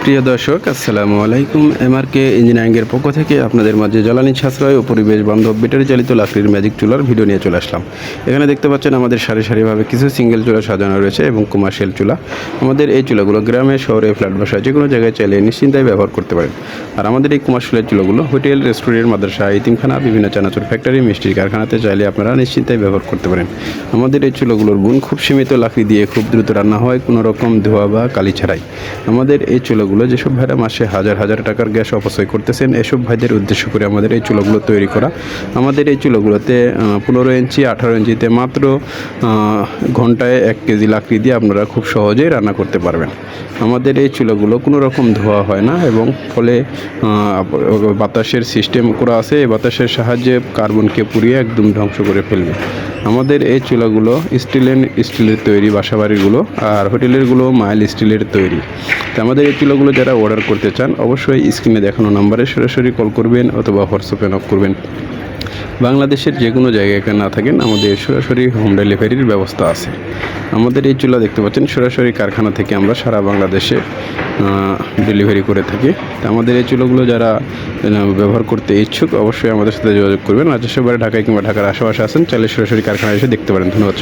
প্রিয় দর্শক, আসসালামু আলাইকুম। এমআরকে ইঞ্জিনিয়ারিংয়ের পক্ষ থেকে আপনাদের মাঝে জ্বালানি সাশ্রয় ও পরিবেশ বান্ধব ব্যাটারি চালিত লাকড়ির ম্যাজিক চুলার ভিডিও নিয়ে চলে আসলাম। এখানে দেখতে পাচ্ছেন আমাদের সারি সারিভাবে কিছু সিঙ্গেল চুলা সাজানো রয়েছে এবং কমার্শিয়াল চুলা। আমাদের এই চুলাগুলো গ্রামে, শহরে, ফ্ল্যাট বাসায় যে কোনো জায়গায় চাইলে নিশ্চিন্তায় ব্যবহার করতে পারেন। আর আমাদের এই কমার্শিয়াল চুলাগুলো হোটেল, রেস্টুরেন্ট, মাদ্রাসা, ইতিমখানা, বিভিন্ন চানাচুর ফ্যাক্টরি, মিষ্টির কারখানাতে চাইলে আপনারা নিশ্চিন্তায় ব্যবহার করতে পারেন। আমাদের এই চুলাগুলোর গুণ খুব সীমিত লাকড়ি দিয়ে খুব দ্রুত রান্না হয়, কোনো রকম ধোয়া বা কালি ছাড়াই। আমাদের এই চুলাগুলো যেসব ভাইরা মাসে হাজার হাজার টাকার গ্যাস অপচয় করতেছেন, এসব ভাইদের উদ্দেশ্য করে আমাদের এই চুলাগুলো তৈরি করা। আমাদের এই চুলাগুলোতে 15 ইঞ্চি, 18 ইঞ্চিতে মাত্র ঘন্টায় 1 কেজি লাকড়ি দিয়ে আপনারা খুব সহজেই রান্না করতে পারবেন। আমাদের এই চুলাগুলো কোনো রকম ধোয়া হয় না এবং ফলে বাতাসের সিস্টেম করা আছে। এই বাতাসের সাহায্যে কার্বনকে পুড়িয়ে একদম ধ্বংস করে ফেলবে। আমাদের এই চুলাগুলো স্টিলের তৈরি, বাসাবাড়িগুলো, আর হোটেলেরগুলো মাইল স্টিলের তৈরি। তো আমাদের এই চুলাগুলো যারা অর্ডার করতে চান, অবশ্যই স্ক্রিনে দেখানো নাম্বারে সরাসরি কল করবেন অথবা হোয়াটসঅ্যাপে নক করবেন। বাংলাদেশের যে কোনো জায়গায় না থাকেন, আমাদের সরাসরি হোম ডেলিভারির ব্যবস্থা আছে। আমাদের এই চুলা দেখতে পাচ্ছেন সরাসরি কারখানা থেকে আমরা সারা বাংলাদেশে ডেলিভারি করে থাকি। তো আমাদের এই চুলাগুলো যারা ব্যবহার করতে ইচ্ছুক, অবশ্যই আমাদের সাথে যোগাযোগ করবেন। আর যেসব ঢাকায় কিংবা ঢাকার আশেপাশে আছেন, চাইলে সরাসরি কারখানায় এসে দেখতে পারেন। ধন্যবাদ।